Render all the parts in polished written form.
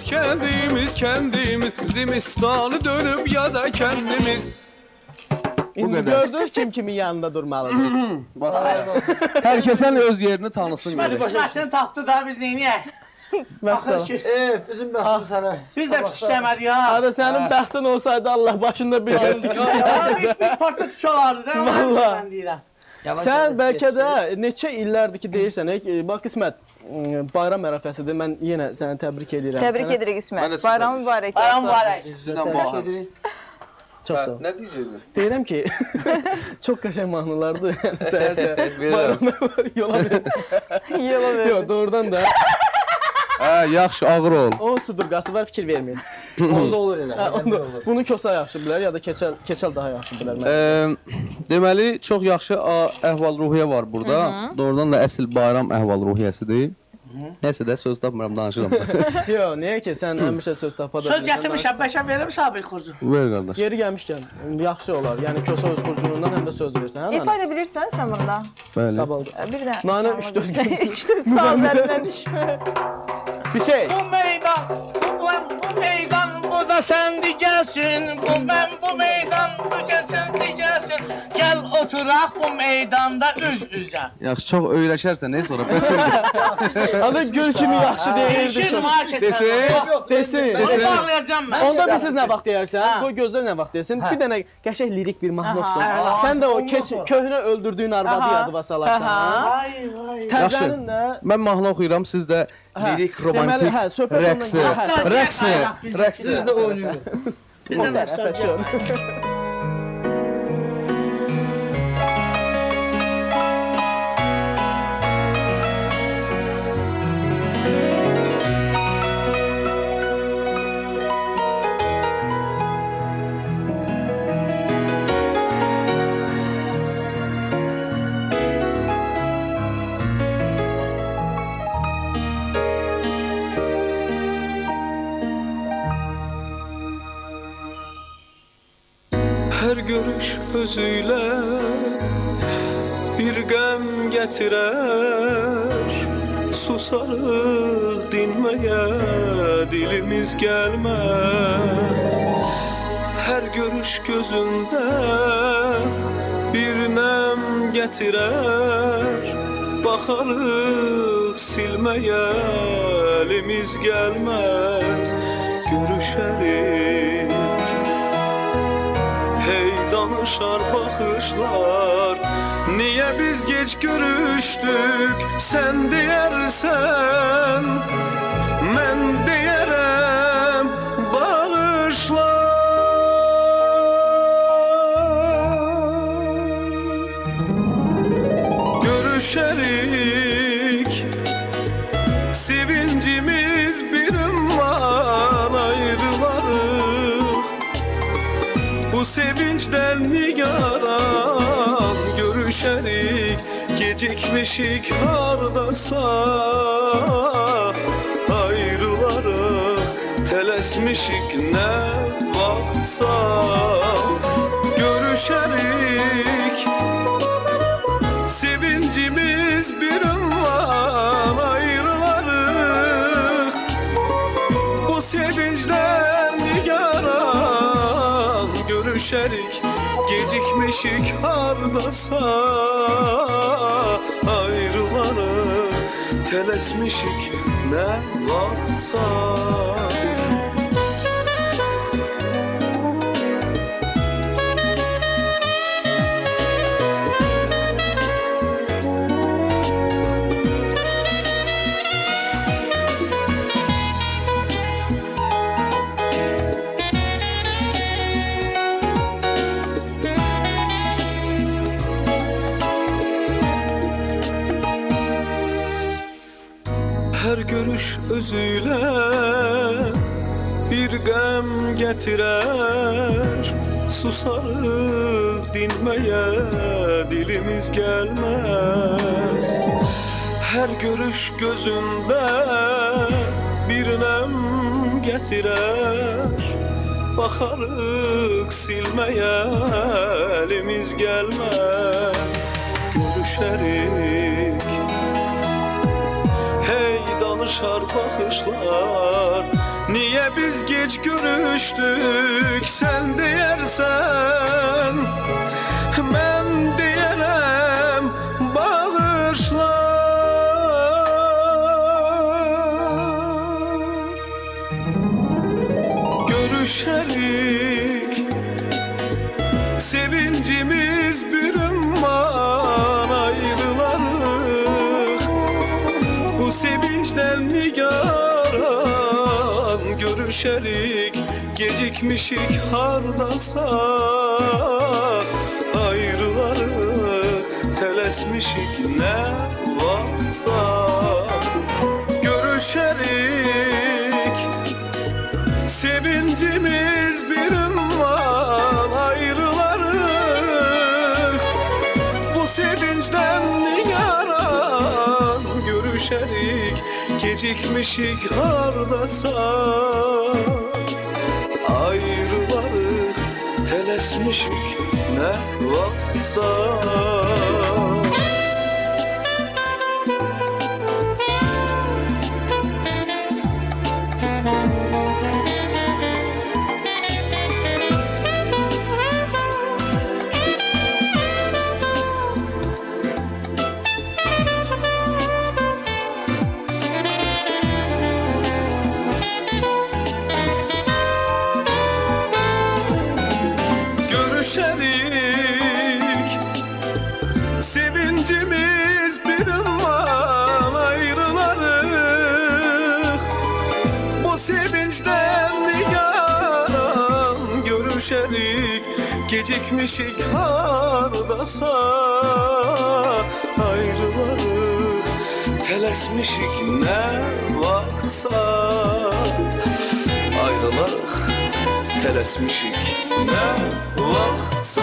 kendimiz Zimistanı dönüp ya da kendimiz. İndi gördünüz kim kimin yanında durmalıdır. Herkes öz yerini tanısın. İsmet başını taktı da biz neyniyək? Mesela. Bizim bəxtimiz sənə. Biz də pişləmədik ha. Arada senin bəxtin olsaydı Allah başında bir Bir parça tük olardı da. Vallahi. Ben deyirəm. Sən bəlkə də neçə illərdir ki deyirsən, bax İsmət, bayram ərəfəsidir. Mən yenə səni təbrik edirəm. Təbrik edirik İsmət. Bayram mübarək. Bayram mübarək. Sizdən bağlı. Çox sağ ol. Nə deyəcəkdin? Deyirəm ki, çox qəşəng mahnılardır. Yəni səhər-səhər bayramda yola verdim. Yola verdim. Yox, doğrudan da. Yaxşı, ağır ol. O sudurqası var, fikir verməyin. Onda olur elə. Bunu Kosa yaxşı bilər, ya da Keçəl daha yaxşı bilər. Deməli, çox yaxşı əhval-ruhiyyə var burada. Doğrudan da əsl bayram əhval-ruhiyyəsidir. Nəsə də söz tapmıram, danışıram. Yox, niyə ki, sən həmişə söz tapa da Söz gətirmişəm, bəşəm vermişəm bir xurcu. Ver qardaş. Yeri gəlmişkən, yaxşı olar. Yəni Kosa öz xurculuğundan həm də söz versən. İfa edə bilirsən sən bunda? Bəli. Qabal. Bir də. Nane 3-4 gün. 3-4 saat əlindən düşmür. Bir şey. Bu meydan, bu da sən digəsin. Bu meydan, bu da sən digəsin. Gəl oturaq bu meydanda üz-üzə. Yaxşı, çox öyrəşərsən, nə sonra? Bəs oldu. Adı gül kimi yaxşı deyirdi Desin, Kosa. ha, keçən. Desin. Onu bağlayacam mən. Onda bilsiz nə vaxt deyərsən? Qoy gözlər nə vaxt deyirsən. Bir dənə qəşəng lirik bir mahnı oxusun. Sən də o köhnə öldürdüyün arvadı yadıva salarsan. Vay, vay. Təzənin də Mən mahnı oxuyuram, siz də lirik, romantik, deməli, söhbət rəqsi, ondan- rəqsi. Biz də oynayırıq. Bir də nostalgiya. Hər görüş özüyle bir qəm gətirər. Susarıq dinməyə dilimiz gəlməz. Hər görüş gözündə bir nəm gətirər. Baxarıq silməyə elimiz gəlməz. Görüşərik. Hey danışar baxışlar, niyə biz geç görüşdük? Sən deyərsən, mən deyərəm, bağışla. Görüşərik, sevincimiz bir ümman ayrılarıq. Bu sevinçdən nigaran görüşərik. Gecikmişik hardasa ayrılarıq. Tələsmişik nə vaxtsa görüşərik. Sevincimiz bir ümman ayrılarıq. Bu sevincdən nigaran görüşərik. Gecikmişik hardasa ayrılarıq. Tələsmişik nə vaxtsa. Hər görüş özüyle bir qəm gətirər. Susarıq dinməyə dilimiz gəlməz. Hər görüş gözündə bir nəm gətirər. Baxarıq silməyə elimiz gəlməz. Görüşərik. Hey danışar baxışlar, Niye biz geç görüştük sen deyersen, ben diyerem bağışla. Görüşerik, sevincimiz bir ümman, ayrılarık bu sevinçten nigaran. Görüşerik, gecikmişik hardasa, ayrılarık telesmişik ne varsa. Görüşerik, sevincimiz bir ümman, ayrılarık bu sevinçten nigaran. Görüşerik, gecikmişik hardasa, ayrılarık telesmişik ne varsa. Görüşerik, sevincimiz bir ümman, ayrılarık bu sevinçten nigaran. Görüşerik, gecikmişik hardasa, ayrılarık telesmişik ne varsa. Ayrılarık telesmişik ne varsa.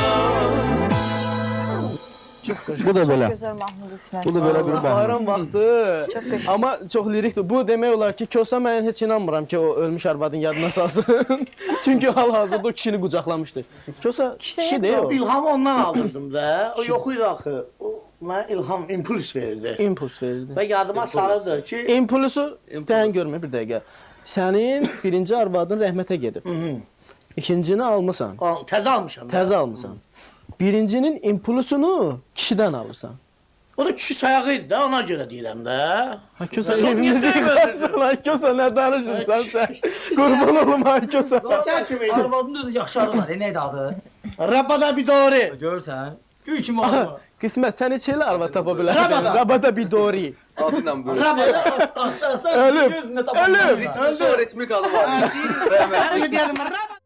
Bu da belə. Gözəl mahnı İsmət. Bu da belə bir bahar. Bayram vaxtı. Amma çox lirikdir. Bu demək olar ki, Kosa mən heç inanmıram ki, o ölmüş arvadın yadına salsın. Çünki hal-hazırda o kişini qucaqlamışdı. Kosa kişi deyil o. İlhamı ondan alırdım da. O yox idi axı. O mənə ilham impuls verdi. İmpuls verirdi. Və yadıma salırdı ki, İmpulsu dən görmə bir dəqiqə. Sənin birinci arvadın rəhmətə gedib. İkincini almısan. təzə almışam. Təzə almısan. Birincinin impulsunu kişidən alırsan. O da kişi sayağı idi da, ona görə deyirəm də. Ha Kosa evimizi yıkarsın. Ha Kosa nə danışırsan sən? Qurban olum ha Kosa. Sən kimi idi? Arvadın özü yaxşı adı var. Neydi adı? Rabada bir doğru. Görürsən? Gül kimi adı var. Qismət sən heç elə arvad tapa bilərdin. Rabada. Rabada bir dori. Adıyla böyle. Rabada. Ölüb. Gözünə Ölüb. Ritmi sonra ritmik adı var. Mən öyle deyirəm, rabada.